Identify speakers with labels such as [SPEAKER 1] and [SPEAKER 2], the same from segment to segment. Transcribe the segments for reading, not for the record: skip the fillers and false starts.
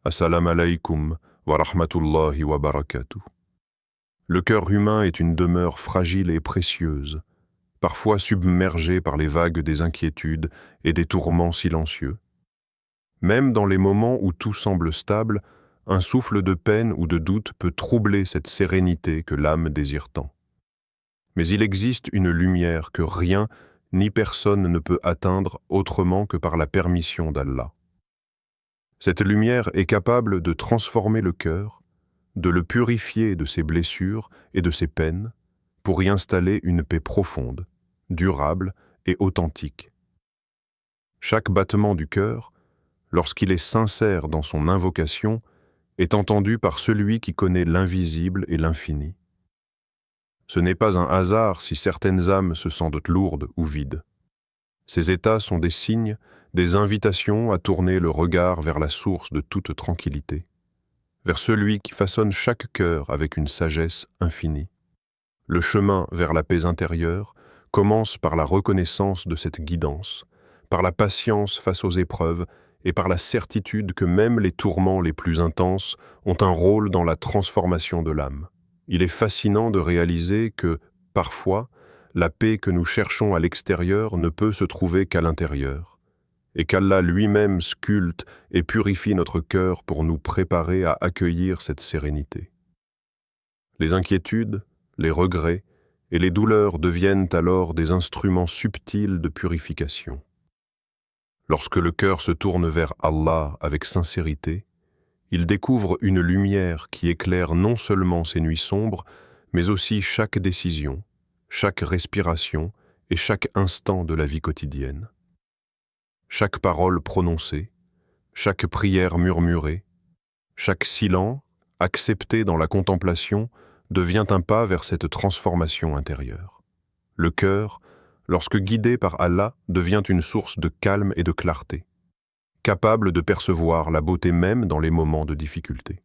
[SPEAKER 1] Assalamu alaikum wa rahmatullahi wa barakatuh. Le cœur humain est une demeure fragile et précieuse, parfois submergée par les vagues des inquiétudes et des tourments silencieux. Même dans les moments où tout semble stable, un souffle de peine ou de doute peut troubler cette sérénité que l'âme désire tant. Mais il existe une lumière que rien ni personne ne peut atteindre autrement que par la permission d'Allah. Cette lumière est capable de transformer le cœur, de le purifier de ses blessures et de ses peines, pour y installer une paix profonde, durable et authentique. Chaque battement du cœur, lorsqu'il est sincère dans son invocation, est entendu par celui qui connaît l'invisible et l'infini. Ce n'est pas un hasard si certaines âmes se sentent lourdes ou vides. Ces états sont des signes, des invitations à tourner le regard vers la source de toute tranquillité, vers celui qui façonne chaque cœur avec une sagesse infinie. Le chemin vers la paix intérieure commence par la reconnaissance de cette guidance, par la patience face aux épreuves et par la certitude que même les tourments les plus intenses ont un rôle dans la transformation de l'âme. Il est fascinant de réaliser que, parfois, la paix que nous cherchons à l'extérieur ne peut se trouver qu'à l'intérieur, et qu'Allah lui-même sculpte et purifie notre cœur pour nous préparer à accueillir cette sérénité. Les inquiétudes, les regrets et les douleurs deviennent alors des instruments subtils de purification. Lorsque le cœur se tourne vers Allah avec sincérité, il découvre une lumière qui éclaire non seulement ses nuits sombres, mais aussi chaque décision, chaque respiration et chaque instant de la vie quotidienne. Chaque parole prononcée, chaque prière murmurée, chaque silence, accepté dans la contemplation, devient un pas vers cette transformation intérieure. Le cœur, lorsque guidé par Allah, devient une source de calme et de clarté, capable de percevoir la beauté même dans les moments de difficulté.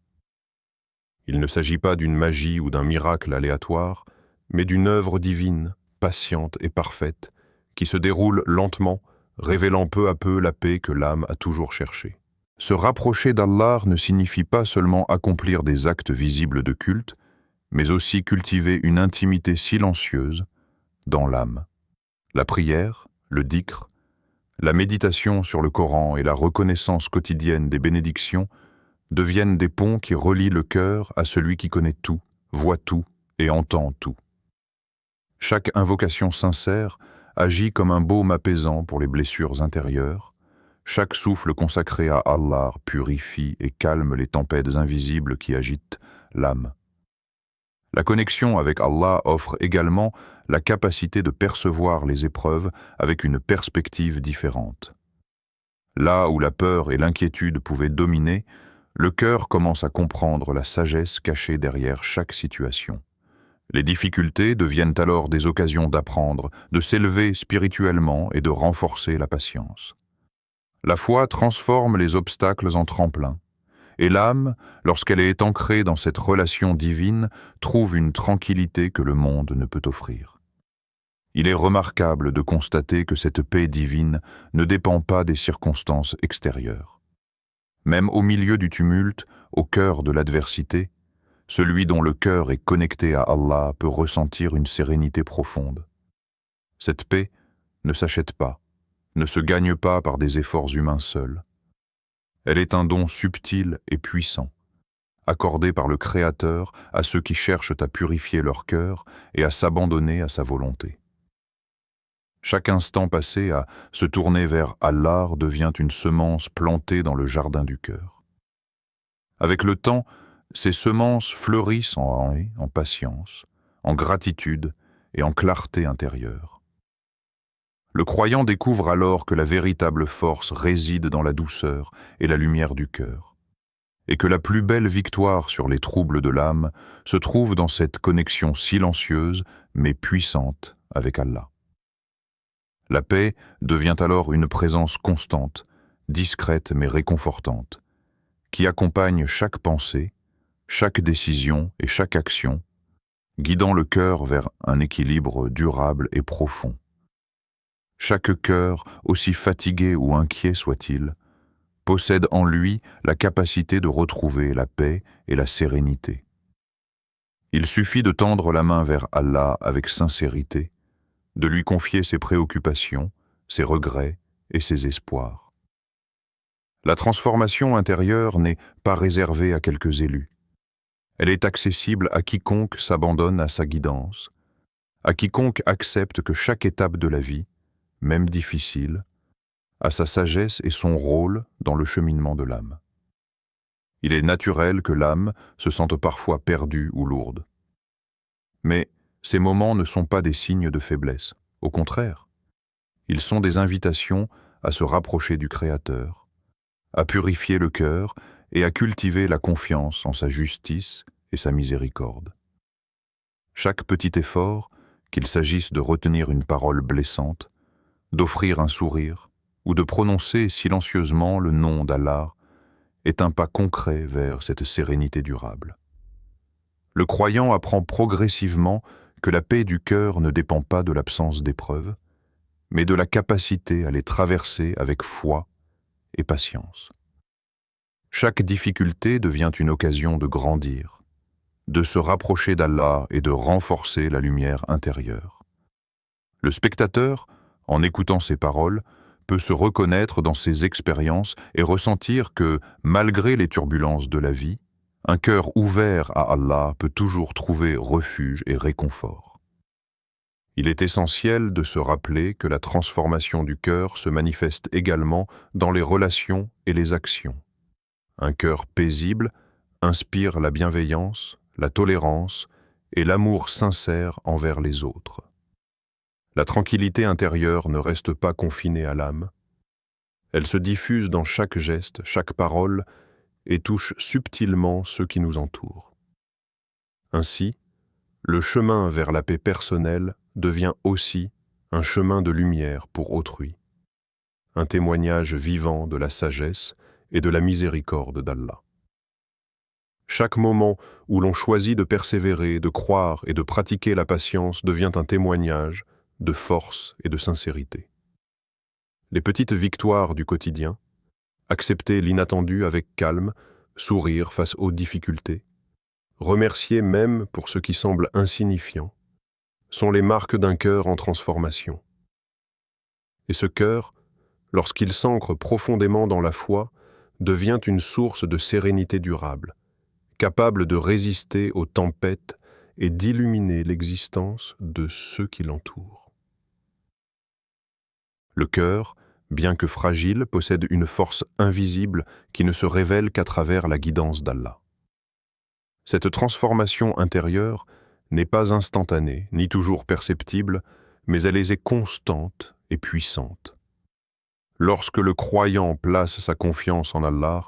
[SPEAKER 1] Il ne s'agit pas d'une magie ou d'un miracle aléatoire, mais d'une œuvre divine, patiente et parfaite, qui se déroule lentement, révélant peu à peu la paix que l'âme a toujours cherchée. Se rapprocher d'Allah ne signifie pas seulement accomplir des actes visibles de culte, mais aussi cultiver une intimité silencieuse dans l'âme. La prière, le dhikr, la méditation sur le Coran et la reconnaissance quotidienne des bénédictions deviennent des ponts qui relient le cœur à celui qui connaît tout, voit tout et entend tout. Chaque invocation sincère agit comme un baume apaisant pour les blessures intérieures. Chaque souffle consacré à Allah purifie et calme les tempêtes invisibles qui agitent l'âme. La connexion avec Allah offre également la capacité de percevoir les épreuves avec une perspective différente. Là où la peur et l'inquiétude pouvaient dominer, le cœur commence à comprendre la sagesse cachée derrière chaque situation. Les difficultés deviennent alors des occasions d'apprendre, de s'élever spirituellement et de renforcer la patience. La foi transforme les obstacles en tremplins, et l'âme, lorsqu'elle est ancrée dans cette relation divine, trouve une tranquillité que le monde ne peut offrir. Il est remarquable de constater que cette paix divine ne dépend pas des circonstances extérieures. Même au milieu du tumulte, au cœur de l'adversité, celui dont le cœur est connecté à Allah peut ressentir une sérénité profonde. Cette paix ne s'achète pas, ne se gagne pas par des efforts humains seuls. Elle est un don subtil et puissant, accordé par le Créateur à ceux qui cherchent à purifier leur cœur et à s'abandonner à sa volonté. Chaque instant passé à se tourner vers Allah devient une semence plantée dans le jardin du cœur. Avec le temps, ces semences fleurissent en patience, en gratitude et en clarté intérieure. Le croyant découvre alors que la véritable force réside dans la douceur et la lumière du cœur, et que la plus belle victoire sur les troubles de l'âme se trouve dans cette connexion silencieuse mais puissante avec Allah. La paix devient alors une présence constante, discrète mais réconfortante, qui accompagne chaque pensée, chaque décision et chaque action, guidant le cœur vers un équilibre durable et profond. Chaque cœur, aussi fatigué ou inquiet soit-il, possède en lui la capacité de retrouver la paix et la sérénité. Il suffit de tendre la main vers Allah avec sincérité, de lui confier ses préoccupations, ses regrets et ses espoirs. La transformation intérieure n'est pas réservée à quelques élus. Elle est accessible à quiconque s'abandonne à sa guidance, à quiconque accepte que chaque étape de la vie, même difficile, a sa sagesse et son rôle dans le cheminement de l'âme. Il est naturel que l'âme se sente parfois perdue ou lourde. Mais ces moments ne sont pas des signes de faiblesse. Au contraire, ils sont des invitations à se rapprocher du Créateur, à purifier le cœur et à cultiver la confiance en sa justice et sa miséricorde. Chaque petit effort, qu'il s'agisse de retenir une parole blessante, d'offrir un sourire ou de prononcer silencieusement le nom d'Allah, est un pas concret vers cette sérénité durable. Le croyant apprend progressivement que la paix du cœur ne dépend pas de l'absence d'épreuves, mais de la capacité à les traverser avec foi et patience. Chaque difficulté devient une occasion de grandir, de se rapprocher d'Allah et de renforcer la lumière intérieure. Le spectateur, en écoutant ces paroles, peut se reconnaître dans ses expériences et ressentir que, malgré les turbulences de la vie, un cœur ouvert à Allah peut toujours trouver refuge et réconfort. Il est essentiel de se rappeler que la transformation du cœur se manifeste également dans les relations et les actions. Un cœur paisible inspire la bienveillance, la tolérance et l'amour sincère envers les autres. La tranquillité intérieure ne reste pas confinée à l'âme. Elle se diffuse dans chaque geste, chaque parole, et touche subtilement ceux qui nous entourent. Ainsi, le chemin vers la paix personnelle devient aussi un chemin de lumière pour autrui, un témoignage vivant de la sagesse et de la miséricorde d'Allah. Chaque moment où l'on choisit de persévérer, de croire et de pratiquer la patience devient un témoignage de force et de sincérité. Les petites victoires du quotidien, accepter l'inattendu avec calme, sourire face aux difficultés, remercier même pour ce qui semble insignifiant, sont les marques d'un cœur en transformation. Et ce cœur, lorsqu'il s'ancre profondément dans la foi, devient une source de sérénité durable, capable de résister aux tempêtes et d'illuminer l'existence de ceux qui l'entourent. Le cœur, bien que fragile, possède une force invisible qui ne se révèle qu'à travers la guidance d'Allah. Cette transformation intérieure n'est pas instantanée, ni toujours perceptible, mais elle est constante et puissante. Lorsque le croyant place sa confiance en Allah,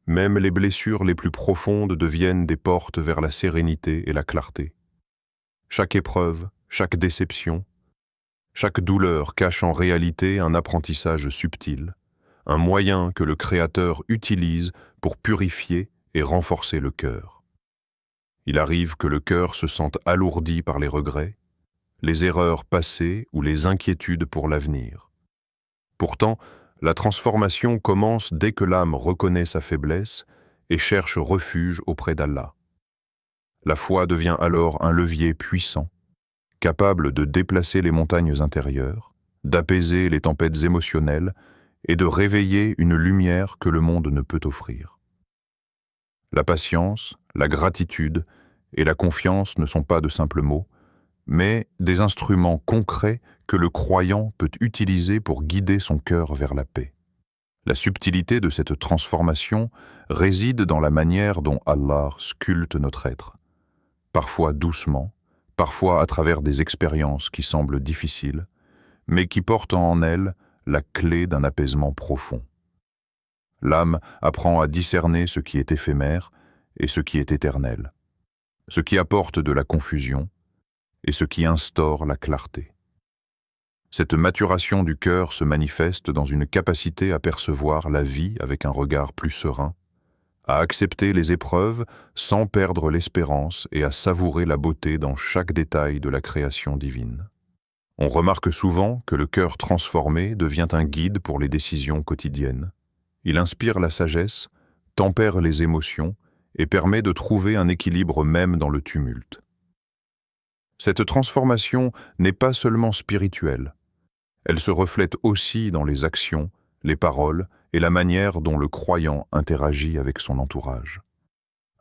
[SPEAKER 1] même les blessures les plus profondes deviennent des portes vers la sérénité et la clarté. Chaque épreuve, chaque déception, chaque douleur cache en réalité un apprentissage subtil, un moyen que le Créateur utilise pour purifier et renforcer le cœur. Il arrive que le cœur se sente alourdi par les regrets, les erreurs passées ou les inquiétudes pour l'avenir. Pourtant, la transformation commence dès que l'âme reconnaît sa faiblesse et cherche refuge auprès d'Allah. La foi devient alors un levier puissant, capable de déplacer les montagnes intérieures, d'apaiser les tempêtes émotionnelles et de réveiller une lumière que le monde ne peut offrir. La patience, la gratitude et la confiance ne sont pas de simples mots, mais des instruments concrets que le croyant peut utiliser pour guider son cœur vers la paix. La subtilité de cette transformation réside dans la manière dont Allah sculpte notre être, parfois doucement, parfois à travers des expériences qui semblent difficiles, mais qui portent en elles la clé d'un apaisement profond. L'âme apprend à discerner ce qui est éphémère et ce qui est éternel, ce qui apporte de la confusion et ce qui instaure la clarté. Cette maturation du cœur se manifeste dans une capacité à percevoir la vie avec un regard plus serein, à accepter les épreuves sans perdre l'espérance et à savourer la beauté dans chaque détail de la création divine. On remarque souvent que le cœur transformé devient un guide pour les décisions quotidiennes, Il inspire la sagesse, tempère les émotions et permet de trouver un équilibre même dans le tumulte. Cette transformation n'est pas seulement spirituelle, elle se reflète aussi dans les actions, les paroles et la manière dont le croyant interagit avec son entourage.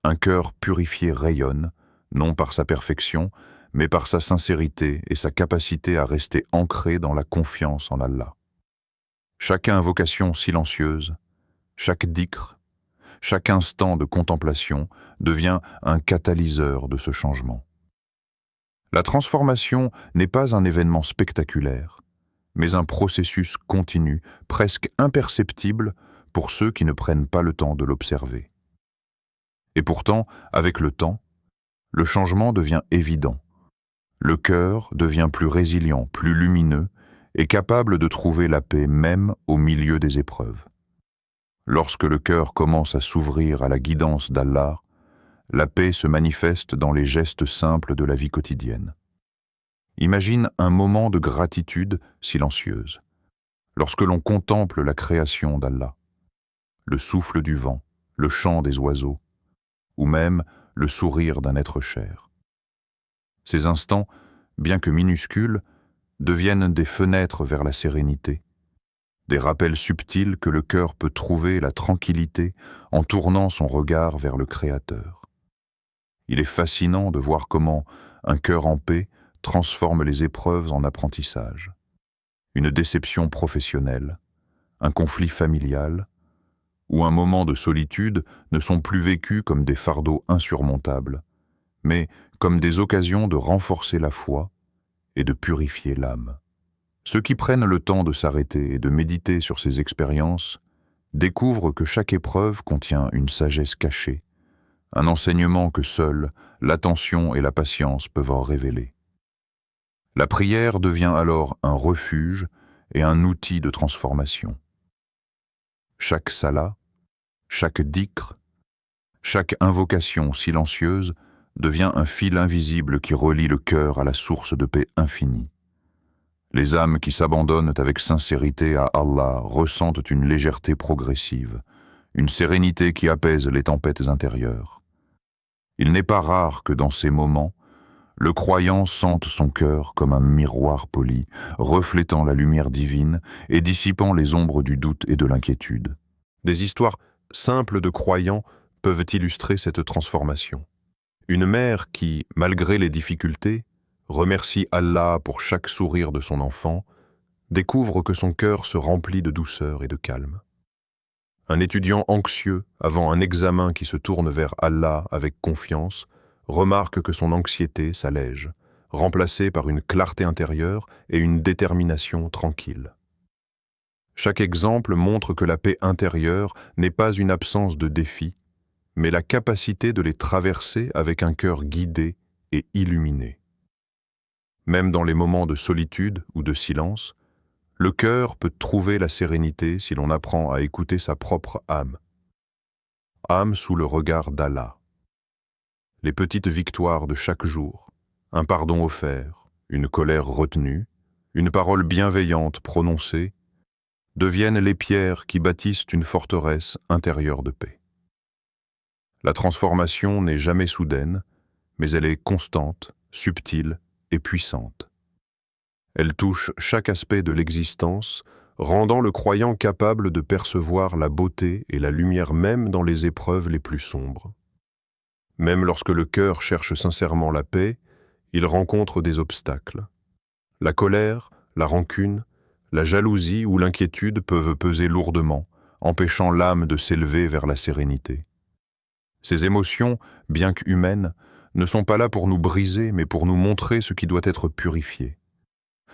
[SPEAKER 1] Un cœur purifié rayonne, non par sa perfection, mais par sa sincérité et sa capacité à rester ancré dans la confiance en Allah. Chaque invocation silencieuse, chaque dhikr, chaque instant de contemplation devient un catalyseur de ce changement. La transformation n'est pas un événement spectaculaire, mais un processus continu, presque imperceptible pour ceux qui ne prennent pas le temps de l'observer. Et pourtant, avec le temps, le changement devient évident. Le cœur devient plus résilient, plus lumineux et capable de trouver la paix même au milieu des épreuves. Lorsque le cœur commence à s'ouvrir à la guidance d'Allah, la paix se manifeste dans les gestes simples de la vie quotidienne. Imagine un moment de gratitude silencieuse, lorsque l'on contemple la création d'Allah, le souffle du vent, le chant des oiseaux, ou même le sourire d'un être cher. Ces instants, bien que minuscules, deviennent des fenêtres vers la sérénité, des rappels subtils que le cœur peut trouver la tranquillité en tournant son regard vers le Créateur. Il est fascinant de voir comment un cœur en paix transforme les épreuves en apprentissage. Une déception professionnelle, un conflit familial ou un moment de solitude ne sont plus vécus comme des fardeaux insurmontables, mais comme des occasions de renforcer la foi et de purifier l'âme. Ceux qui prennent le temps de s'arrêter et de méditer sur ces expériences découvrent que chaque épreuve contient une sagesse cachée, un enseignement que seuls l'attention et la patience peuvent en révéler. La prière devient alors un refuge et un outil de transformation. Chaque salat, chaque dhikr, chaque invocation silencieuse devient un fil invisible qui relie le cœur à la source de paix infinie. Les âmes qui s'abandonnent avec sincérité à Allah ressentent une légèreté progressive, une sérénité qui apaise les tempêtes intérieures. Il n'est pas rare que dans ces moments, le croyant sente son cœur comme un miroir poli, reflétant la lumière divine et dissipant les ombres du doute et de l'inquiétude. Des histoires simples de croyants peuvent illustrer cette transformation. Une mère qui, malgré les difficultés, remercie Allah pour chaque sourire de son enfant, découvre que son cœur se remplit de douceur et de calme. Un étudiant anxieux, avant un examen qui se tourne vers Allah avec confiance, remarque que son anxiété s'allège, remplacée par une clarté intérieure et une détermination tranquille. Chaque exemple montre que la paix intérieure n'est pas une absence de défis, mais la capacité de les traverser avec un cœur guidé et illuminé. Même dans les moments de solitude ou de silence, le cœur peut trouver la sérénité si l'on apprend à écouter sa propre âme. Âme sous le regard d'Allah. Les petites victoires de chaque jour, un pardon offert, une colère retenue, une parole bienveillante prononcée, deviennent les pierres qui bâtissent une forteresse intérieure de paix. La transformation n'est jamais soudaine, mais elle est constante, subtile et puissante. Elle touche chaque aspect de l'existence, rendant le croyant capable de percevoir la beauté et la lumière même dans les épreuves les plus sombres. Même lorsque le cœur cherche sincèrement la paix, il rencontre des obstacles. La colère, la rancune, la jalousie ou l'inquiétude peuvent peser lourdement, empêchant l'âme de s'élever vers la sérénité. Ces émotions, bien qu'humaines, ne sont pas là pour nous briser, mais pour nous montrer ce qui doit être purifié,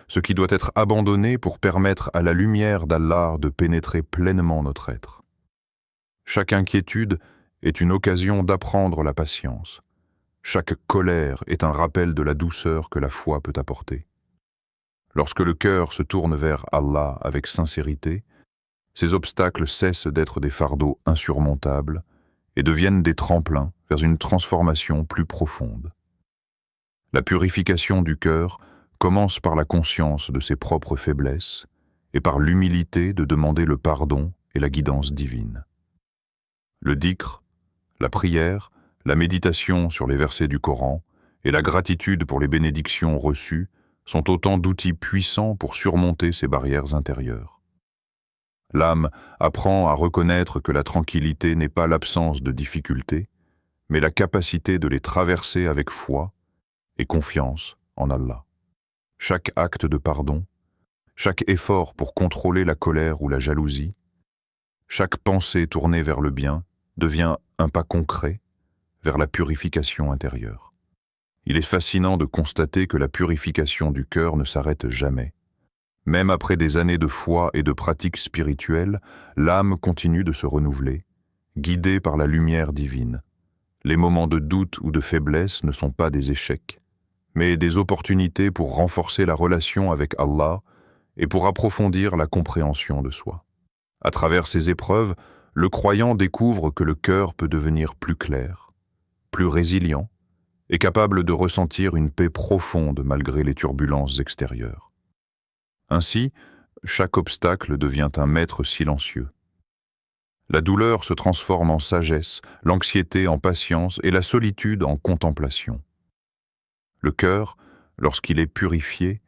[SPEAKER 1] ce qui doit être abandonné pour permettre à la lumière d'Allah de pénétrer pleinement notre être. Chaque inquiétude est une occasion d'apprendre la patience. Chaque colère est un rappel de la douceur que la foi peut apporter. Lorsque le cœur se tourne vers Allah avec sincérité, ces obstacles cessent d'être des fardeaux insurmontables et deviennent des tremplins vers une transformation plus profonde. La purification du cœur commence par la conscience de ses propres faiblesses et par l'humilité de demander le pardon et la guidance divine. Le dhikr, la prière, la méditation sur les versets du Coran et la gratitude pour les bénédictions reçues sont autant d'outils puissants pour surmonter ces barrières intérieures. L'âme apprend à reconnaître que la tranquillité n'est pas l'absence de difficultés, mais la capacité de les traverser avec foi et confiance en Allah. Chaque acte de pardon, chaque effort pour contrôler la colère ou la jalousie, chaque pensée tournée vers le bien devient un pas concret vers la purification intérieure. Il est fascinant de constater que la purification du cœur ne s'arrête jamais. Même après des années de foi et de pratiques spirituelles, l'âme continue de se renouveler, guidée par la lumière divine. Les moments de doute ou de faiblesse ne sont pas des échecs, mais des opportunités pour renforcer la relation avec Allah et pour approfondir la compréhension de soi. À travers ces épreuves, le croyant découvre que le cœur peut devenir plus clair, plus résilient et capable de ressentir une paix profonde malgré les turbulences extérieures. Ainsi, chaque obstacle devient un maître silencieux. La douleur se transforme en sagesse, l'anxiété en patience et la solitude en contemplation. Le cœur, lorsqu'il est purifié,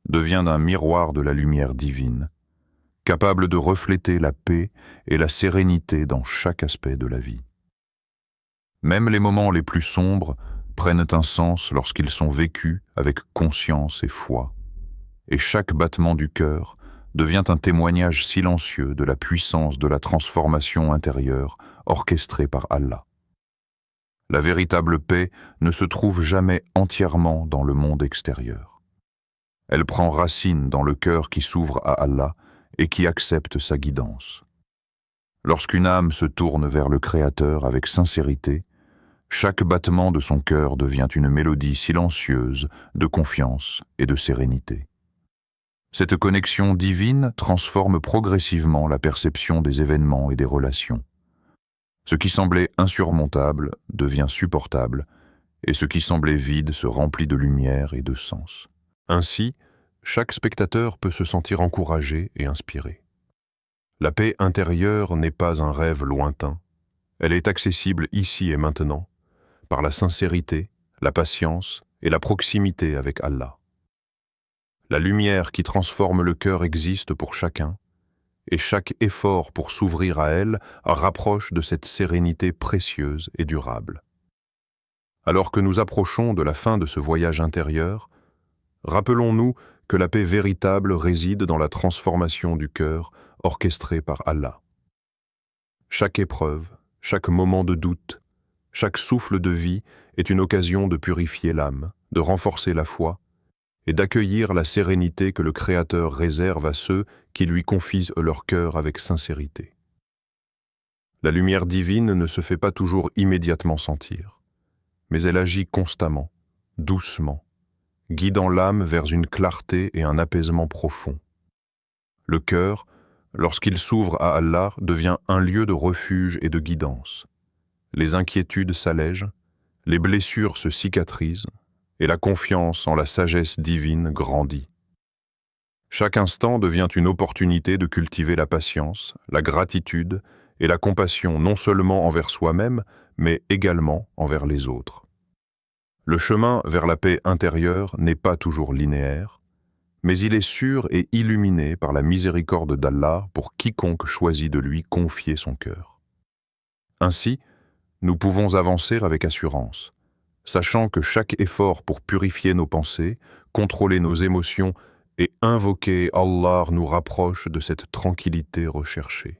[SPEAKER 1] devient un miroir de la lumière divine, capable de refléter la paix et la sérénité dans chaque aspect de la vie. Même les moments les plus sombres prennent un sens lorsqu'ils sont vécus avec conscience et foi, et chaque battement du cœur devient un témoignage silencieux de la puissance de la transformation intérieure orchestrée par Allah. La véritable paix ne se trouve jamais entièrement dans le monde extérieur. Elle prend racine dans le cœur qui s'ouvre à Allah et qui accepte sa guidance. Lorsqu'une âme se tourne vers le Créateur avec sincérité, chaque battement de son cœur devient une mélodie silencieuse de confiance et de sérénité. Cette connexion divine transforme progressivement la perception des événements et des relations. Ce qui semblait insurmontable devient supportable, et ce qui semblait vide se remplit de lumière et de sens. Ainsi, chaque spectateur peut se sentir encouragé et inspiré. La paix intérieure n'est pas un rêve lointain, elle est accessible ici et maintenant, par la sincérité, la patience et la proximité avec Allah. La lumière qui transforme le cœur existe pour chacun, et chaque effort pour s'ouvrir à elle rapproche de cette sérénité précieuse et durable. Alors que nous approchons de la fin de ce voyage intérieur, rappelons-nous que la paix véritable réside dans la transformation du cœur orchestrée par Allah. Chaque épreuve, chaque moment de doute, chaque souffle de vie est une occasion de purifier l'âme, de renforcer la foi et d'accueillir la sérénité que le Créateur réserve à ceux qui lui confient leur cœur avec sincérité. La lumière divine ne se fait pas toujours immédiatement sentir, mais elle agit constamment, doucement, guidant l'âme vers une clarté et un apaisement profond. Le cœur, lorsqu'il s'ouvre à Allah, devient un lieu de refuge et de guidance. Les inquiétudes s'allègent, les blessures se cicatrisent, et la confiance en la sagesse divine grandit. Chaque instant devient une opportunité de cultiver la patience, la gratitude et la compassion non seulement envers soi-même, mais également envers les autres. Le chemin vers la paix intérieure n'est pas toujours linéaire, mais il est sûr et illuminé par la miséricorde d'Allah pour quiconque choisit de lui confier son cœur. Ainsi, nous pouvons avancer avec assurance, sachant que chaque effort pour purifier nos pensées, contrôler nos émotions et invoquer Allah nous rapproche de cette tranquillité recherchée.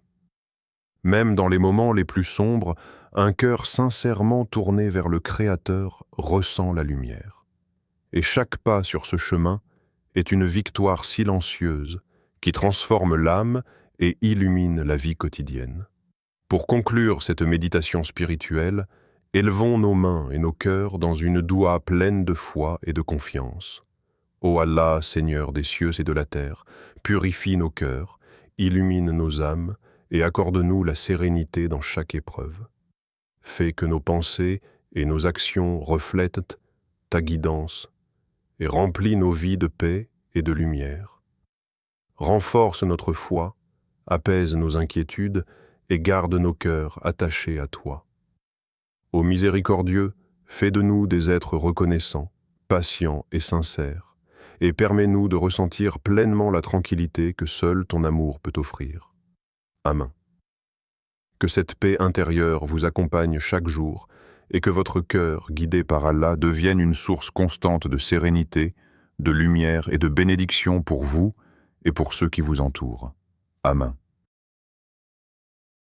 [SPEAKER 1] Même dans les moments les plus sombres, un cœur sincèrement tourné vers le Créateur ressent la lumière. Et chaque pas sur ce chemin est une victoire silencieuse qui transforme l'âme et illumine la vie quotidienne. Pour conclure cette méditation spirituelle, élevons nos mains et nos cœurs dans une doua pleine de foi et de confiance. Ô Allah, Seigneur des cieux et de la terre, purifie nos cœurs, illumine nos âmes et accorde-nous la sérénité dans chaque épreuve. Fais que nos pensées et nos actions reflètent ta guidance et remplis nos vies de paix et de lumière. Renforce notre foi, apaise nos inquiétudes et garde nos cœurs attachés à toi. Ô miséricordieux, fais de nous des êtres reconnaissants, patients et sincères, et permets-nous de ressentir pleinement la tranquillité que seul ton amour peut offrir. Amen. Que cette paix intérieure vous accompagne chaque jour et que votre cœur, guidé par Allah, devienne une source constante de sérénité, de lumière et de bénédiction pour vous et pour ceux qui vous entourent. Amen.